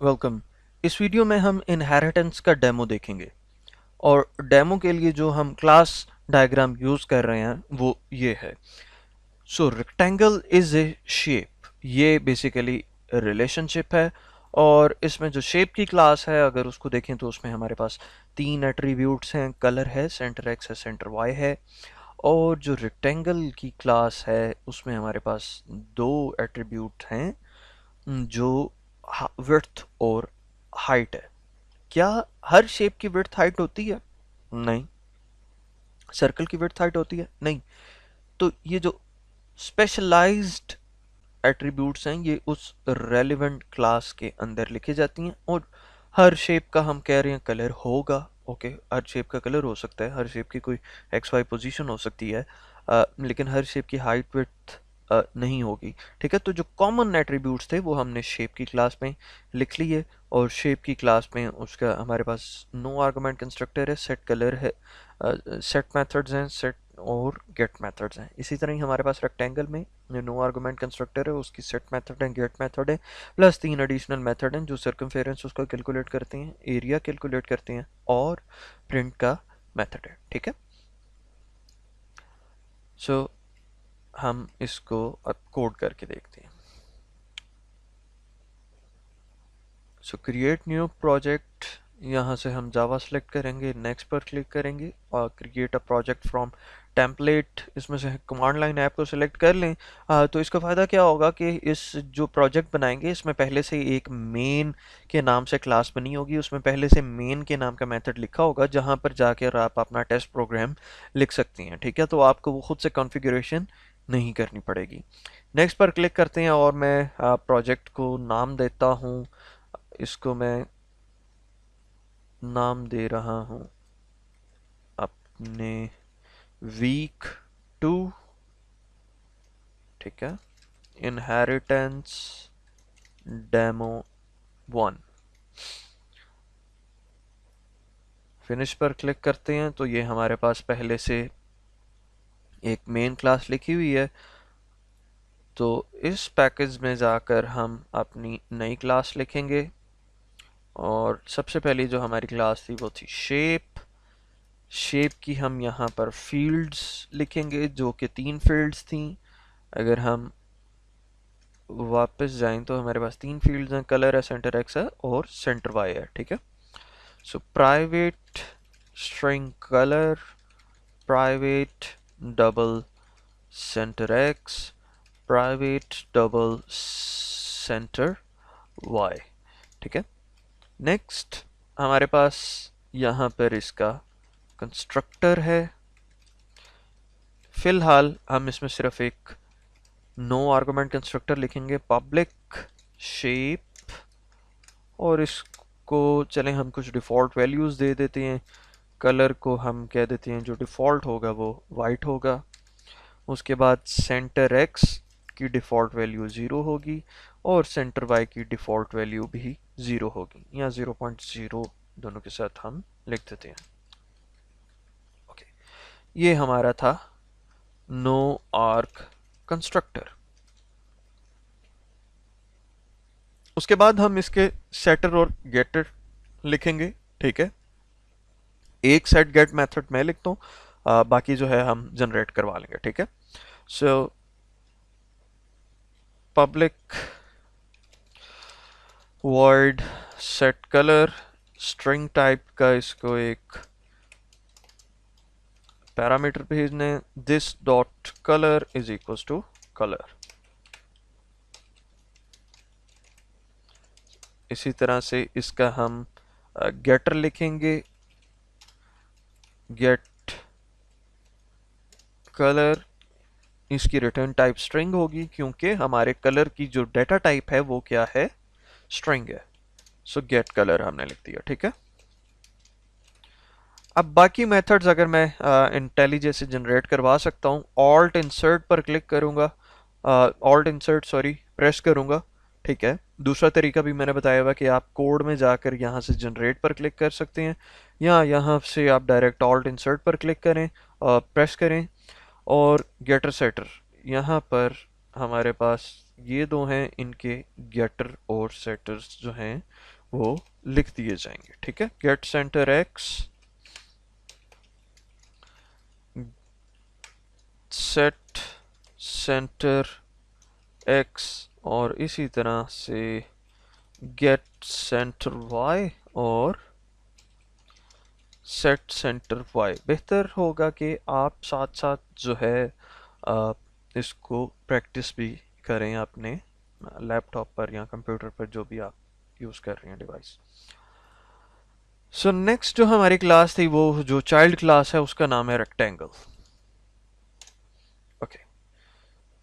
Welcome. इस video में हम इनहेरिटेंस का डेमो देखेंगे और डेमो के लिए जो हम क्लास डायग्राम यूज कर रहे हैं वो ये है। सो रेक्टेंगल इज ए शेप, ये बेसिकली रिलेशनशिप है और इसमें जो शेप की क्लास है अगर उसको देखें तो उसमें हमारे पास तीन एट्रीब्यूट्स हैं, कलर है, सेंटर एक्स है, सेंटर वाई है। और जो रेक्टेंगल की क्लास है उसमें हमारे पास दो एट्रीब्यूट हैं जो विड्थ और हाइट है। क्या हर शेप की विड्थ हाइट होती है? नहीं। सर्कल की विड्थ हाइट होती है? नहीं। तो ये जो स्पेशलाइज्ड एट्रीब्यूट्स हैं ये उस रेलिवेंट क्लास के अंदर लिखी जाती हैं। और हर शेप का हम कह रहे हैं कलर होगा। ओके, हर शेप का कलर हो सकता है, हर शेप की कोई एक्स वाई पोजीशन हो सकती है, लेकिन हर शेप की हाइट विड्थ नहीं होगी। ठीक है, तो जो कॉमन एट्रीब्यूट्स थे वो हमने शेप की क्लास में लिख लिए और शेप की क्लास में उसका हमारे पास नो आर्गुमेंट कंस्ट्रक्टर है, सेट कलर है, सेट मेथड्स हैं, सेट और गेट मेथड्स हैं। इसी तरह ही हमारे पास रेक्टेंगल में जो नो आर्गुमेंट कंस्ट्रक्टर है उसकी सेट मेथड है, गेट मेथड है, प्लस तीन एडिशनल मेथड हैं जो सर्कमफेरेंस उसका कैलकुलेट करते हैं, एरिया कैलकुलेट करते हैं और प्रिंट का मेथड है। ठीक है, सो हम इसको अब कोड करके देखते हैं। सो क्रिएट न्यू प्रोजेक्ट, यहाँ से हम जावा सेलेक्ट करेंगे, नेक्स्ट पर क्लिक करेंगे और create a project from template, इसमें से कमांड लाइन ऐप को सिलेक्ट कर लें। तो इसका फ़ायदा क्या होगा कि इस जो प्रोजेक्ट बनाएंगे इसमें पहले से एक मेन के नाम से क्लास बनी होगी, उसमें पहले से मेन के नाम का मेथड लिखा होगा जहाँ पर जाकर आप अपना टेस्ट प्रोग्राम लिख सकती हैं। ठीक है, तो आपको वो खुद से कॉन्फ़िगरेशन नहीं करनी पड़ेगी। नेक्स्ट पर क्लिक करते हैं और मैं प्रोजेक्ट को नाम देता हूँ, इसको मैं नाम दे रहा हूँ अपने वीक 2। ठीक है, इनहेरिटेंस डेमो 1। फिनिश पर क्लिक करते हैं तो ये हमारे पास पहले से एक मेन क्लास लिखी हुई है। तो इस पैकेज में जाकर हम अपनी नई क्लास लिखेंगे और सबसे पहली जो हमारी क्लास थी वो थी शेप। शेप की हम यहाँ पर फील्ड्स लिखेंगे जो कि तीन फील्ड्स थी। अगर हम वापस जाएं तो हमारे पास तीन फील्ड्स हैं, कलर है, सेंटर एक्स है और सेंटर वाई है। ठीक है, so private string colour, private double centre x, private double centre y. ठीक है, नेक्स्ट हमारे पास यहाँ पर इसका कंस्ट्रक्टर है। फिलहाल हम इसमें सिर्फ एक नो आर्गुमेंट कंस्ट्रक्टर लिखेंगे, पब्लिक शेप, और इसको चलें हम कुछ डिफ़ॉल्ट वैल्यूज़ दे देते हैं। कलर को हम कह देते हैं जो डिफ़ॉल्ट होगा वो वाइट होगा। उसके बाद सेंटर एक्स की डिफ़ॉल्ट वैल्यू 0 होगी और सेंटर वाई की डिफ़ॉल्ट वैल्यू भी 0 होगी। यहाँ 0.0 दोनों के साथ हम लिख देते हैं। ओके, ये हमारा था नो आर्क कंस्ट्रक्टर। उसके बाद हम इसके सेटर और गेटर लिखेंगे। ठीक है, एक सेट गेट मेथड मैं लिखता हूँ, बाकी जो है हम जनरेट करवा लेंगे। ठीक है, so public void set colour, string type का इसको एक पैरामीटर भेजने, this dot colour is equal to colour. इसी तरह से इसका हम गेटर लिखेंगे, गेट कलर, इसकी रिटर्न टाइप स्ट्रिंग होगी क्योंकि हमारे कलर की जो डेटा टाइप है वो क्या है, स्ट्रिंग है। सो गेट कलर हमने लिख दिया। ठीक है, अब बाकी मेथड्स अगर मैं इंटेलिजेंस से जनरेट करवा सकता हूँ, ऑल्ट इंसर्ट पर क्लिक करूँगा, ऑल्ट इंसर्ट सॉरी प्रेस करूँगा। ठीक है, दूसरा तरीका भी मैंने बताया हुआ कि आप कोड में जाकर यहाँ से जनरेट पर क्लिक कर सकते हैं या यहाँ से आप डायरेक्ट ऑल्ट इंसर्ट पर क्लिक करें, प्रेस करें और गेटर सेटर, यहाँ पर हमारे पास ये दो हैं, इनके गेटर और सेटर्स जो हैं वो लिख दिए जाएंगे। ठीक है, get centre x, set centre x, और इसी तरह से गेट सेंटर वाई और सेट सेंटर वाई। बेहतर होगा कि आप साथ साथ जो है इसको प्रैक्टिस भी करें अपने लैपटॉप पर या कंप्यूटर पर, जो भी आप यूज़ कर रहे हैं डिवाइस। सो नेक्स्ट जो हमारी क्लास थी, वो जो चाइल्ड क्लास है उसका नाम है रेक्टेंगल। ओके,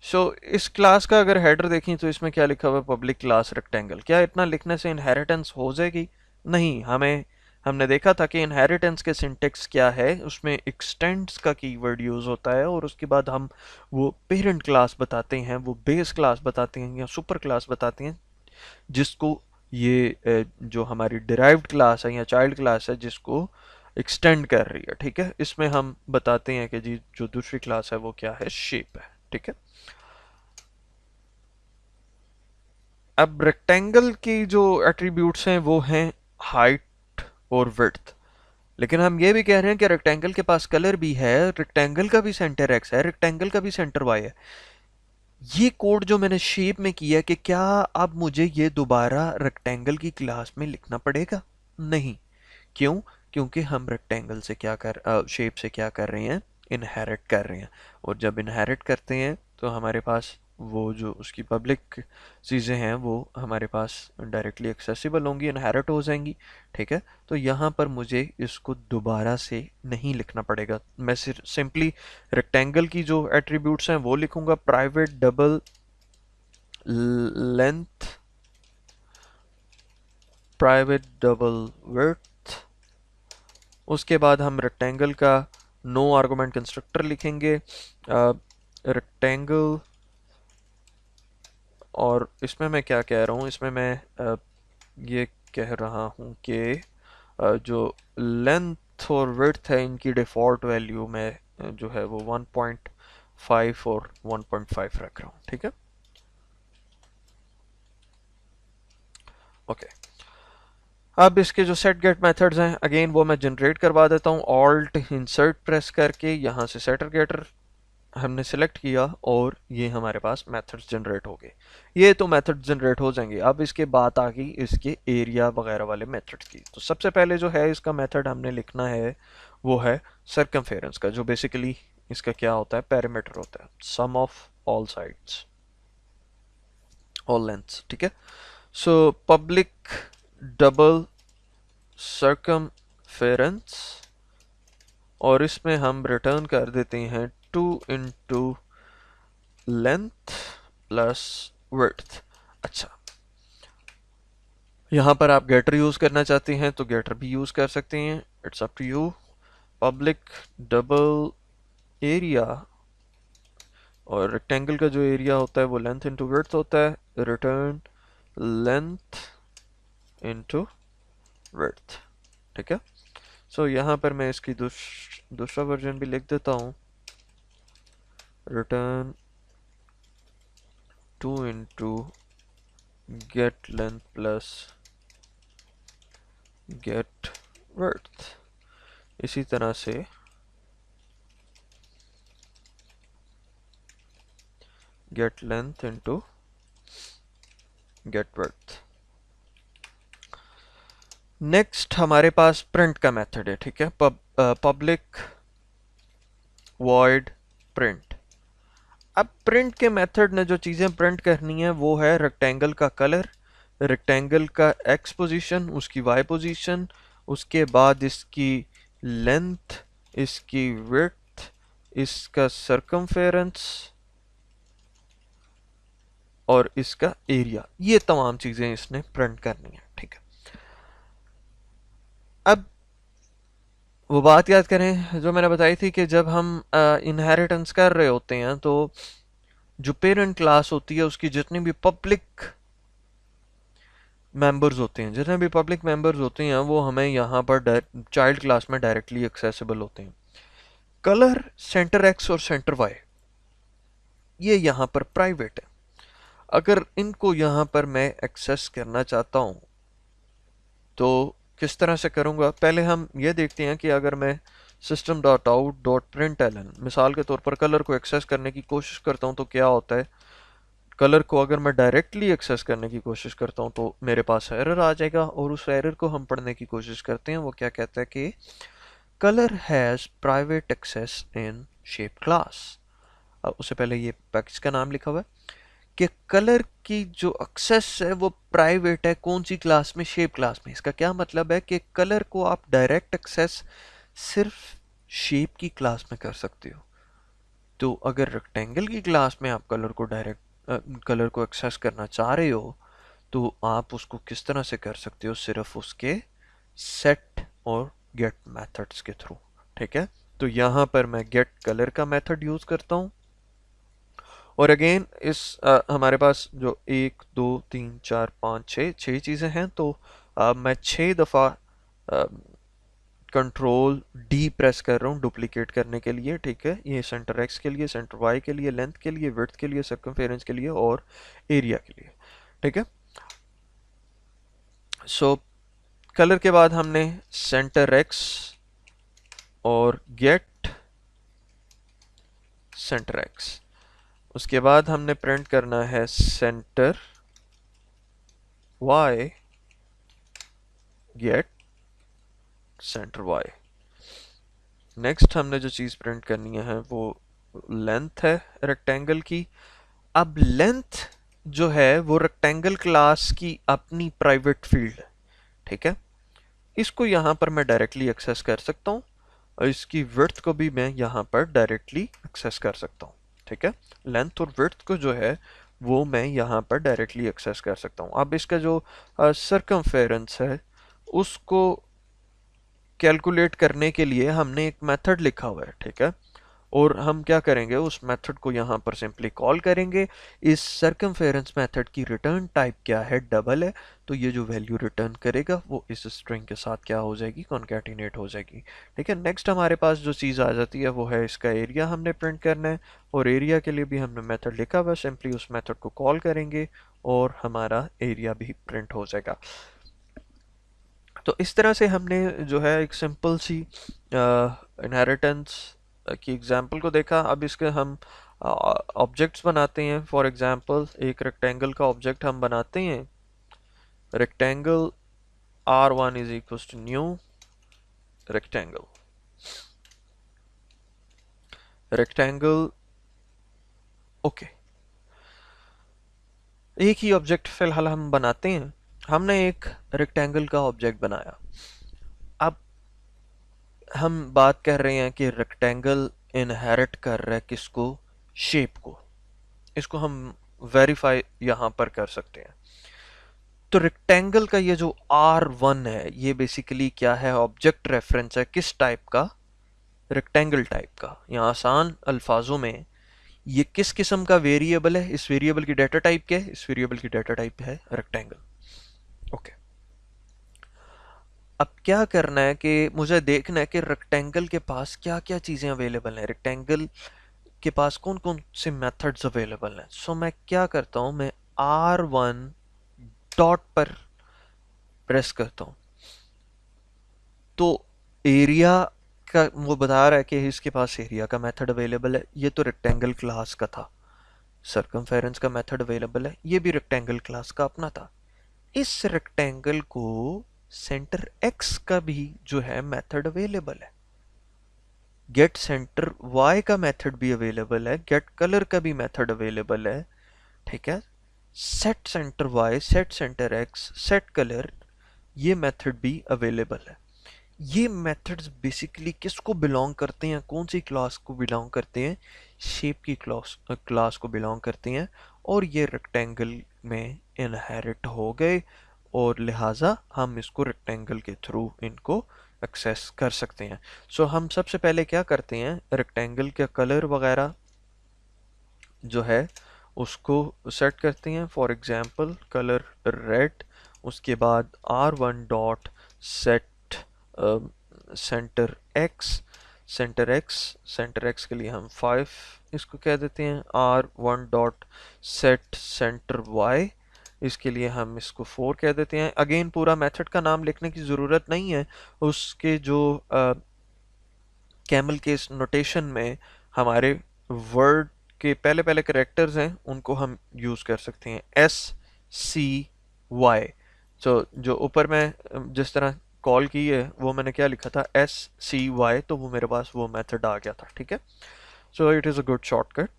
सो इस क्लास का अगर हेडर देखें तो इसमें क्या लिखा हुआ है, पब्लिक क्लास रेक्टेंगल। क्या इतना लिखने से इनहेरिटेंस हो जाएगी? नहीं, हमने देखा था कि इनहेरिटेंस के सिंटेक्स क्या है, उसमें एक्सटेंड्स का कीवर्ड यूज होता है और उसके बाद हम वो पेरेंट क्लास बताते हैं, वो बेस क्लास बताते हैं या सुपर क्लास बताते हैं, जिसको ये जो हमारी डिराइव्ड क्लास है या चाइल्ड क्लास है जिसको एक्सटेंड कर रही है। ठीक है, इसमें हम बताते हैं कि जी जो दूसरी क्लास है वो क्या है, शेप है। ठीक है, अब रेक्टेंगल की जो एट्रीब्यूट्स हैं वो हैं हाइट और विड्थ, लेकिन हम ये भी कह रहे हैं कि रेक्टेंगल के पास कलर भी है, रेक्टेंगल का भी सेंटर एक्स है, रेक्टेंगल का भी सेंटर वाई है। ये कोड जो मैंने शेप में किया, कि क्या अब मुझे ये दोबारा रेक्टेंगल की क्लास में लिखना पड़ेगा? नहीं। क्यों? क्योंकि हम रेक्टेंगल से शेप से क्या कर रहे हैं, इनहेरिट कर रहे हैं। और जब इनहेरिट करते हैं तो हमारे पास वो जो उसकी पब्लिक चीज़ें हैं वो हमारे पास डायरेक्टली एक्सेसिबल होंगी, इनहेरिट हो जाएंगी। ठीक है, तो यहाँ पर मुझे इसको दोबारा से नहीं लिखना पड़ेगा, मैं सिंपली रेक्टेंगल की जो एट्रीब्यूट्स हैं वो लिखूंगा, private double length, private double width. उसके बाद हम रेक्टेंगल का नो आर्गुमेंट कंस्ट्रक्टर लिखेंगे, रेक्टेंगल, और इसमें मैं क्या कह रहा हूँ, इसमें मैं ये कह रहा हूँ कि जो लेंथ और विड्थ है इनकी डिफ़ॉल्ट वैल्यू में जो है वो 1.5 और 1.5 रख रहा हूँ। ठीक है, ओके। अब इसके जो सेट गेट मेथड्स हैं, अगेन वो मैं जनरेट करवा देता हूँ, ऑल्ट इंसर्ट प्रेस करके यहाँ से सेटर गेटर हमने सिलेक्ट किया और ये हमारे पास मेथड्स जनरेट हो गए। ये तो मेथड जनरेट हो जाएंगे। अब इसके बाद आ गई इसके एरिया वगैरह वाले मेथड्स की। तो सबसे पहले जो है इसका मेथड हमने लिखना है वो है सर्कमफेरेंस का, जो बेसिकली इसका क्या होता है, पेरीमीटर होता है, sum of all sides, all lengths. ठीक है, सो पब्लिक डबल सर्कमफेरेंस, और इसमें हम रिटर्न कर देते हैं 2 इंटू लेंथ प्लस विड्थ। अच्छा, यहाँ पर आप गेटर यूज करना चाहते हैं तो गेटर भी यूज कर सकते हैं, it's up to you. Public double area, और रेक्टेंगल का जो एरिया होता है वो लेंथ इंटू विड्थ होता है, रिटर्न लेंथ इंटू विड्थ। ठीक है, सो यहाँ पर मैं इसकी दूसरा वर्जन भी लिख देता हूँ, return 2 into get length plus get width. इसी तरह से get length into get width. Next हमारे पास प्रिंट का मेथड है। ठीक है, पब्लिक वॉइड प्रिंट। अब प्रिंट के मेथड ने जो चीज़ें प्रिंट करनी है वो है रेक्टेंगल का कलर, रेक्टेंगल का एक्स पोजीशन, उसकी वाई पोजीशन, उसके बाद इसकी लेंथ, इसकी विड्थ, इसका सर्कमफेरेंस और इसका एरिया। ये तमाम चीज़ें इसने प्रिंट करनी है। ठीक है, अब वो बात याद करें जो मैंने बताई थी कि जब हम इनहेरिटेंस कर रहे होते हैं तो जो पेरेंट क्लास होती है उसकी जितनी भी पब्लिक मेंबर्स होते हैं, जितने भी पब्लिक मेंबर्स होते हैं वो हमें यहाँ पर चाइल्ड क्लास में डायरेक्टली एक्सेसिबल होते हैं। कलर सेंटर एक्स और सेंटर वाई ये यहाँ पर प्राइवेट है। अगर इनको यहाँ पर मैं एक्सेस करना चाहता हूँ तो किस तरह से करूँगा, पहले हम ये देखते हैं कि अगर मैं system.out.println मिसाल के तौर पर कलर को एक्सेस करने की कोशिश करता हूँ तो क्या होता है। कलर को अगर मैं डायरेक्टली एक्सेस करने की कोशिश करता हूँ तो मेरे पास एरर आ जाएगा, और उस एरर को हम पढ़ने की कोशिश करते हैं। वो क्या कहता है कि colour has private access in shape class. अब उससे पहले ये पैकेज का नाम लिखा हुआ है कि कलर की जो एक्सेस है वो प्राइवेट है, कौन सी क्लास में, शेप क्लास में। इसका क्या मतलब है कि कलर को आप डायरेक्ट एक्सेस सिर्फ शेप की क्लास में कर सकते हो। तो अगर रेक्टेंगल की क्लास में आप कलर को एक्सेस करना चाह रहे हो तो आप उसको किस तरह से कर सकते हो, सिर्फ उसके सेट और गेट मेथड्स के थ्रू। ठीक है, तो यहाँ पर मैं गेट कलर का मेथड यूज करता हूँ, और अगेन हमारे पास जो 1 2 3 4 5 6 चीज़ें हैं, तो मैं 6 दफ़ा कंट्रोल डी प्रेस कर रहा हूँ डुप्लीकेट करने के लिए। ठीक है, ये सेंटर एक्स के लिए, सेंटर वाई के लिए, लेंथ के लिए, विड्थ के लिए, सर्कमफेरेंस के लिए और एरिया के लिए। ठीक है, सो कलर के बाद हमने सेंटर एक्स और गेट सेंटर एक्स, उसके बाद हमने प्रिंट करना है centre y get centre y. Next हमने जो चीज़ प्रिंट करनी है वो लेंथ है रेक्टेंगल की। अब लेंथ जो है वो रेक्टेंगल क्लास की अपनी प्राइवेट फील्ड है। ठीक है, इसको यहाँ पर मैं डायरेक्टली एक्सेस कर सकता हूँ, और इसकी विड्थ को भी मैं यहाँ पर डायरेक्टली एक्सेस कर सकता हूँ। ठीक है, लेंथ और विड्थ को जो है वो मैं यहाँ पर डायरेक्टली एक्सेस कर सकता हूँ। अब इसका जो सर्कमफेरेंस है उसको कैलकुलेट करने के लिए हमने एक मेथड लिखा हुआ है। ठीक है, और हम क्या करेंगे, उस मेथड को यहाँ पर सिंपली कॉल करेंगे। इस सर्कमफेरेंस मेथड की रिटर्न टाइप क्या है, डबल है, तो ये जो वैल्यू रिटर्न करेगा वो इस स्ट्रिंग के साथ क्या हो जाएगी, कॉन्कैटिनेट हो जाएगी। ठीक है, नेक्स्ट हमारे पास जो चीज़ आ जाती है वो है इसका एरिया हमने प्रिंट करना है, और एरिया के लिए भी हमने मेथड लिखा हुआ है, सिंपली उस मेथड को कॉल करेंगे और हमारा एरिया भी प्रिंट हो जाएगा। तो इस तरह से हमने जो है एक सिंपल सी इनहेरिटेंस की एग्जांपल को देखा। अब इसके हम ऑब्जेक्ट्स बनाते हैं। फॉर एग्जांपल एक रेक्टेंगल का ऑब्जेक्ट हम बनाते हैं। Rectangle R1 is equal to new rectangle. Rectangle okay, एक ही ऑब्जेक्ट फिलहाल हम बनाते हैं। हमने एक रेक्टेंगल का ऑब्जेक्ट बनाया। अब हम बात कर रहे हैं कि रेक्टेंगल इनहेरिट कर रहा है किसको, शेप को। इसको हम वेरीफाई यहां पर कर सकते हैं। तो रेक्टेंगल का ये जो R1 है ये बेसिकली क्या है, ऑब्जेक्ट रेफरेंस है किस टाइप का, रेक्टेंगल टाइप का। यहाँ आसान अल्फाजों में ये किस किस्म का वेरिएबल है, इस वेरिएबल की डाटा टाइप क्या है, इस वेरिएबल की डाटा टाइप है रेक्टेंगल। ओके, अब क्या करना है कि मुझे देखना है कि रेक्टेंगल के पास क्या क्या चीज़ें अवेलेबल हैं, रेक्टेंगल के पास कौन कौन से मेथड्स अवेलेबल हैं। सो मैं क्या करता हूँ, मैं R1 डॉट पर प्रेस करता हूँ, तो एरिया का वो बता रहा है कि इसके पास एरिया का मेथड अवेलेबल है। ये तो रेक्टेंगल क्लास का था। सर्कमफेरेंस का मेथड अवेलेबल है, ये भी रेक्टेंगल क्लास का अपना था। इस रेक्टेंगल को सेंटर एक्स का भी जो है मेथड अवेलेबल है। गेट सेंटर वाई का मेथड भी अवेलेबल है, गेट कलर का भी मेथड अवेलेबल है। ठीक है, set centre y, set centre x, set colour, ये मेथड भी अवेलेबल है। ये मेथड्स बेसिकली किसको बिलोंग करते हैं, कौन सी क्लास को बिलोंग करते हैं, शेप की क्लास को बिलोंग करते हैं, और ये रेक्टेंगल में इनहेरिट हो गए, और लिहाजा हम इसको रेक्टेंगल के थ्रू इनको एक्सेस कर सकते हैं। सो हम सबसे पहले क्या करते हैं, रेक्टेंगल का कलर वगैरह जो है उसको सेट करते हैं। फॉर एग्जांपल कलर रेड, उसके बाद R1 dot set centre x, centre x के लिए हम 5 इसको कह देते हैं। R1 dot set centre Y, इसके लिए हम इसको 4 कह देते हैं। अगेन पूरा मेथड का नाम लिखने की ज़रूरत नहीं है, उसके जो कैमल केस नोटेशन में हमारे वर्ड के पहले पहले करेक्टर्स हैं उनको हम यूज़ कर सकते हैं। SCY, तो जो ऊपर मैं जिस तरह कॉल की है वो मैंने क्या लिखा था, SCY, तो वो मेरे पास वो मेथड आ गया था। ठीक है, so it is a good shortcut.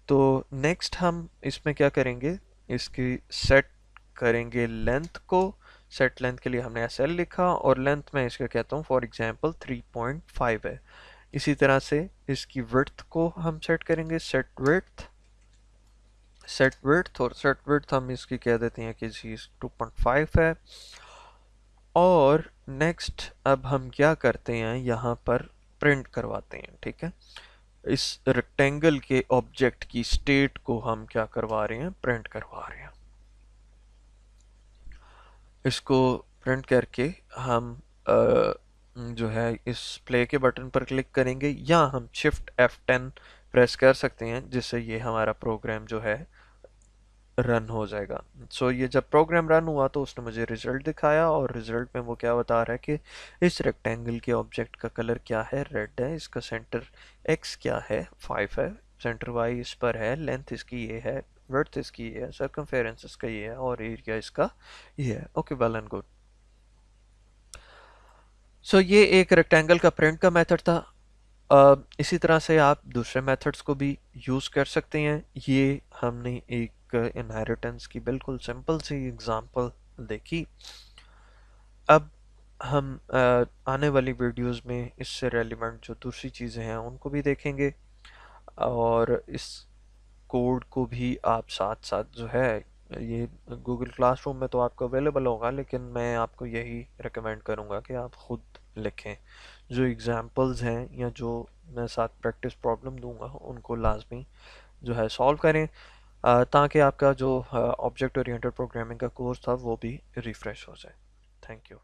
तो नेक्स्ट हम इसमें क्या करेंगे, इसकी सेट करेंगे लेंथ को। सेट लेंथ के लिए हमने SL लिखा और लेंथ में इसका कहता हूँ फॉर एग्जांपल 3.5 है। इसी तरह से इसकी विड्थ को हम सेट करेंगे, और सेट विड्थ हम इसकी कह देते हैं कि जी 2.5 है। और नेक्स्ट अब हम क्या करते हैं, यहाँ पर प्रिंट करवाते हैं। ठीक है, इस रेक्टेंगल के ऑब्जेक्ट की स्टेट को हम क्या करवा रहे हैं, प्रिंट करवा रहे हैं। इसको प्रिंट करके हम जो है इस प्ले के बटन पर क्लिक करेंगे या हम शिफ्ट F10 प्रेस कर सकते हैं, जिससे ये हमारा प्रोग्राम जो है रन हो जाएगा। सो ये जब प्रोग्राम रन हुआ तो उसने मुझे रिजल्ट दिखाया और रिजल्ट में वो क्या बता रहा है कि इस रेक्टेंगल के ऑब्जेक्ट का कलर क्या है, रेड है, इसका सेंटर एक्स क्या है, 5 है, सेंटर वाई इस पर है, लेंथ इसकी ये है, विड्थ इसकी ये है, सर्कमफेरेंस इसका ये है और एरिया इसका ये है। Okay, well and good. So ये एक रेक्टेंगल का प्रिंट का मेथड था। इसी तरह से आप दूसरे मेथड्स को भी यूज़ कर सकते हैं। ये हमने एक इनहेरिटेंस की बिल्कुल सिंपल सी एग्जांपल देखी। अब हम आने वाली वीडियोस में इससे रेलिवेंट जो दूसरी चीज़ें हैं उनको भी देखेंगे और इस कोड को भी आप साथ साथ जो है ये गूगल क्लासरूम में तो आपको अवेलेबल होगा, लेकिन मैं आपको यही रिकमेंड करूँगा कि आप खुद लिखें। जो एग्जांपल्स हैं या जो मैं साथ प्रैक्टिस प्रॉब्लम दूंगा उनको लाजमी जो है सॉल्व करें, ताकि आपका जो ऑब्जेक्ट ओरिएंटेड प्रोग्रामिंग का कोर्स था वो भी रिफ्रेश हो जाए। Thank you.